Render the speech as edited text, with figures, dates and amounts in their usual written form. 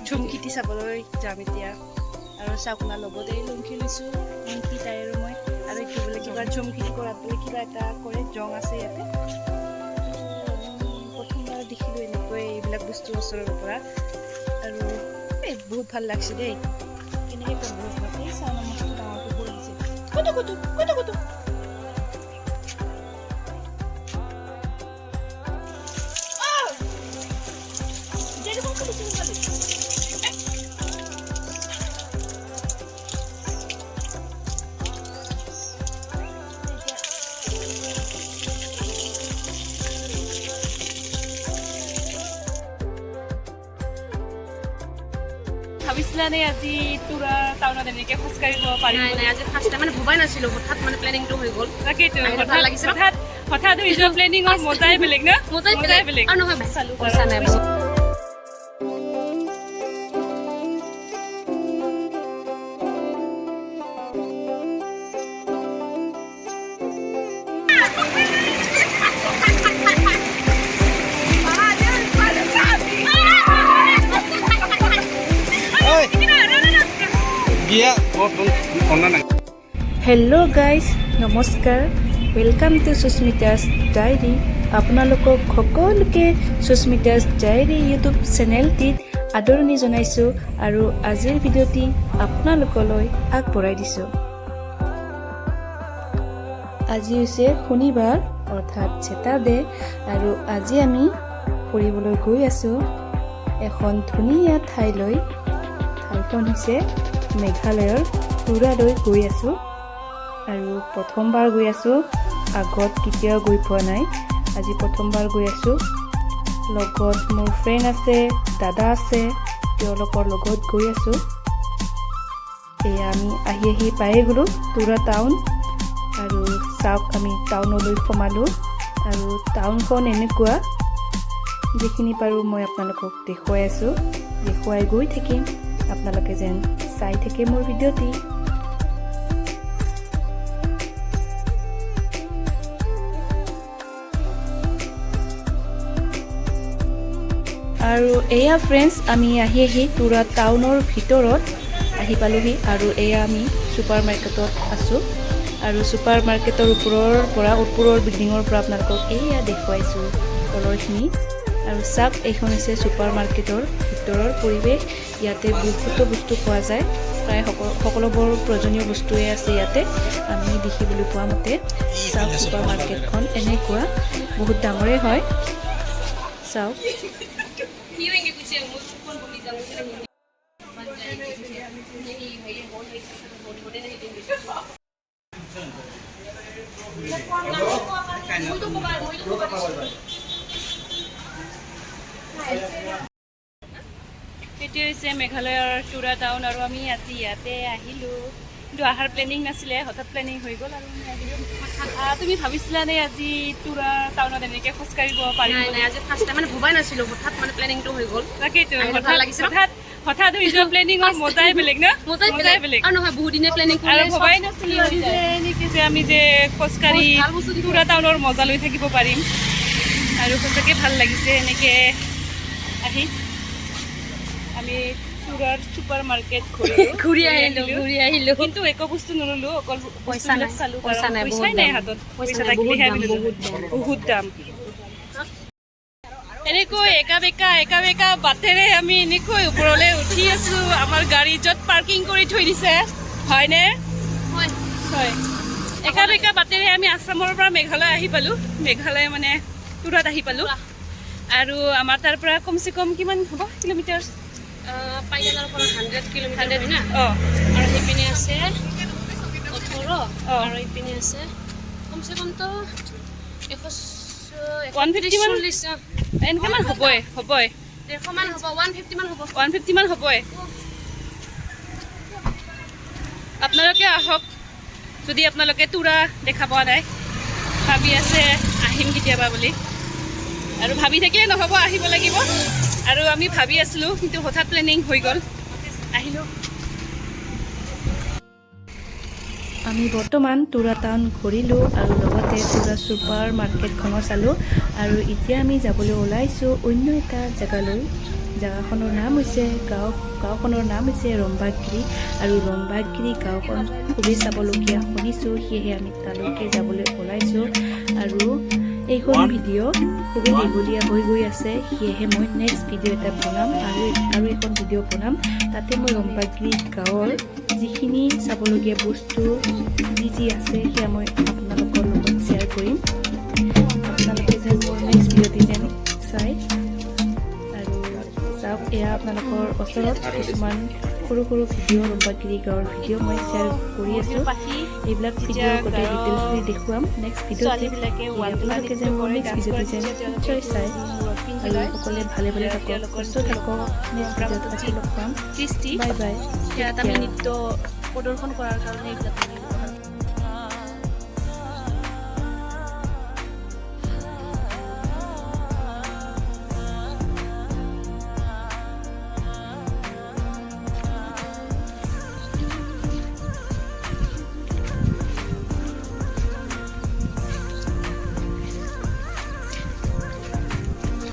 ঝুমকিটি চাবলৈ যাম এতিয়া আৰু চাওকনাৰ লগতে লুংকি লৈছোঁ লুংকি তাই আৰু মই আৰু এইটো বোলে কিবা ঝুমকিটি কৰাত বোলে কিবা এটা কৰে জং আছে ইয়াতে প্ৰথমবাৰ দেখিলোঁ এনেকৈ এইবিলাক বস্তু ওচৰৰ পৰা আৰু বহুত ভাল লাগছে দেই কেনেকৈ কৰিব পৰা এই চাউলৰ মছলা ডাঙৰকৈ কৰি দিছে কতো কতো কতো কতো ভাবিছিলানে আজি তুৰা টাউনত এনেকৈ খোজকাঢ়িব পাৰিম? নাই আজি ফাৰ্ষ্ট টাইম মানে ভবাই নাছিলোঁ হঠাৎ মানে প্লেনিংটো হৈ গ'ল তাকেইতো ভাল লাগিছে হঠাৎ হৈ যোৱা প্লেনিঙৰ মজাই বেলেগ ন মজাই বেলেগ আৰু নহয় চালোঁ পইচা নাই হেল্ল' গাইজ নমস্কাৰ ৱেলকাম টু সুস্মিতাছ ডায়েৰী আপোনালোকক সকলোকে সুস্মিতাছ ডায়েৰী ইউটিউব চেনেলটিত আদৰণি জনাইছোঁ আৰু আজিৰ ভিডিঅ'টি আপোনালোকলৈ আগবঢ়াই দিছোঁ আজি হৈছে শনিবাৰ অৰ্থাৎ ছেটাৰডে আৰু আজি আমি ফুৰিবলৈ গৈ আছোঁ এখন ধুনীয়া ঠাইলৈ ঠাইখন হৈছে মেঘালয়ৰ তুৰালৈ গৈ আছোঁ আৰু প্ৰথমবাৰ গৈ আছোঁ আগত কেতিয়াও গৈ পোৱা নাই আজি প্ৰথমবাৰ গৈ আছোঁ লগত মোৰ ফ্ৰেণ্ড আছে দাদা আছে তেওঁলোকৰ লগত গৈ আছোঁ এয়া আমি আহি পায়ে গ'লোঁ তুৰা টাউন আৰু চাওক আমি টাউনলৈ সোমালোঁ আৰু টাউনখন এনেকুৱা যিখিনি পাৰোঁ মই আপোনালোকক দেখুৱাই আছোঁ দেখুৱাই গৈ থাকিম আপোনালোকে যেন চাই থাকে মোৰ ভিডিঅ'টি আৰু এয়া ফ্ৰেণ্ডছ আমি আহি তুৰা টাউনৰ ভিতৰত আহি পালোহি আৰু এয়া আমি ছুপাৰ মাৰ্কেটত আছোঁ আৰু ছুপাৰ মাৰ্কেটৰ ওপৰৰ বিল্ডিঙৰ পৰা আপোনালোকক এয়া দেখুৱাইছোঁ তলৰখিনি আৰু চাওক এইখন হৈছে ছুপাৰ মাৰ্কেটৰ ভিতৰৰ পৰিৱেশ ইয়াতে বহুতো বস্তু পোৱা যায় প্ৰায় সকলোবোৰ প্ৰয়োজনীয় বস্তুৱে আছে ইয়াতে আমি দেখিবলৈ পোৱা মতে চাওক ছুপাৰ মাৰ্কেটখন এনেকুৱা বহুত ডাঙৰে হয় চাওক এইটো হৈছে মেঘালয়ৰ তুৰা টাউন আৰু আমি আজি ইয়াতে আহিলোঁ কিন্তু অহাৰ প্লেনিং নাছিলে হঠাৎ প্লেনিং হৈ গ'ল আৰু আমি আহিলোঁ তুমি ভাবিছিলানে আজি তুৰা টাউনত এনেকৈ খোজকাঢ়িব পাৰিম? নাই আজি ফাৰ্ষ্ট টাইম মানে ভবাই নাছিলোঁ হঠাৎ মানে প্লেনিংটো হৈ গ'ল তাকেইতো ভাল লাগিছে হঠাৎ হৈ যোৱা প্লেনিঙৰ মজাই বেলেগ ন মজাই বেলেগ আৰু নহয় বহুত দিনে প্লেনিং আৰু ভবাই নাছিলোঁ যে এনেকৈ যে আমি যে খোজকাঢ়ি তুৰা টাউনৰ মজা লৈ থাকিব পাৰিম আৰু সঁচাকৈ ভাল লাগিছে এনেকৈ আহি আমি তুৰাৰ ছুপাৰ মাৰ্কেট ঘূৰি আহিলোঁ কিন্তু একো বস্তু নল'লোঁ অকল পইচা নাই চালোঁ পইচা নাই পইচাই নাই হাতত পইচা থাকিলেহে আমি বহুত দাম এনেকৈ একা বেকা বাটেৰে আমি এনেকৈ ওপৰলৈ উঠি আছোঁ আমাৰ গাড়ী য'ত পাৰ্কিং কৰি থৈ দিছে হয়নে হয় একা বেকা বাটেৰে আমি আসামৰ পৰা মেঘালয় আহি পালোঁ মেঘালয় মানে তুৰাত আহি পালোঁ আৰু আমাৰ তাৰ পৰা কমচে কম কিমান হ'ব কিলোমিটাৰ পাইগালৰ পৰা 100 কিলোমিটাৰ হয় না আৰু সেইপিনে আছে 18 আৰু এইপিনে আছে কমচে কমতো 150 এনেকৈ মান হ'বই 150 মান হ'ব 150 মান হ'ব 150 মান হ'বই আপোনালোকে আহক যদি আপোনালোকে তুৰা দেখা পোৱা নাই ভাবি আছে আহিম কেতিয়াবা বুলি আৰু ভাবি থাকিলে নহ'ব আহিব লাগিব আৰু আমি ভাবি আছিলোঁ কিন্তু হঠাৎ প্লেনিং হৈ গ'ল আহিলোঁ আমি বৰ্তমান তুৰা টাউন ঘূৰিলোঁ আৰু লগতে তুৰা ছুপাৰ মাৰ্কেটখনো চালোঁ আৰু এতিয়া আমি যাবলৈ ওলাইছোঁ অন্য এটা জেগালৈ জাগাখনৰ নাম হৈছে গাঁওখনৰ নাম হৈছে ৰম্বাগিৰি আৰু ৰম্বাগিৰি গাঁওখন খুবেই চাবলগীয়া শুনিছোঁ, সেয়েহে আমি তালৈকে যাবলৈ ওলাইছোঁ। আৰু এইখন ভিডিঅ' খুবেই দীঘলীয়া হৈ গৈ আছে, সেয়েহে মই নেক্সট ভিডিঅ' এটা বনাম আৰু এখন ভিডিঅ' বনাম। তাতে মই ৰম্বাগিৰি গাঁৱৰ যিখিনি চাবলগীয়া বস্তু যি আছে সেয়া মই আপোনালোকৰ লগত শ্বেয়াৰ কৰিম। আপোনালোকে যেন মোৰ নেক্সট ভিডিঅ'টি যেন চাই আৰু চাওক, এয়া আপোনালোকৰ ওচৰত কিছুমান সৰু সৰু ভিডিঅ' ৰম্বাগিৰি গাঁৱৰ ভিডিঅ' মই শ্বেয়াৰ কৰি আছোঁ। এইবিলাক ভিডিঅ' গোটেই ডিটেইলছলি দেখুৱাম নেক্সট ভিডিঅ'ত। আপোনালোকে যেন মোৰ নেক্সট ভিডিঅ'টি যেন নিশ্চয় চাই আৰু সকলোৱে ভালে ভালে থাকক, সুস্থ থাকক। নেক্সট ভিডিঅ'ত আকৌ লগ পাম। Bye bye. সেয়াত আমি নৃত্য প্ৰদৰ্শন কৰাৰ কাৰণে এইবিলাক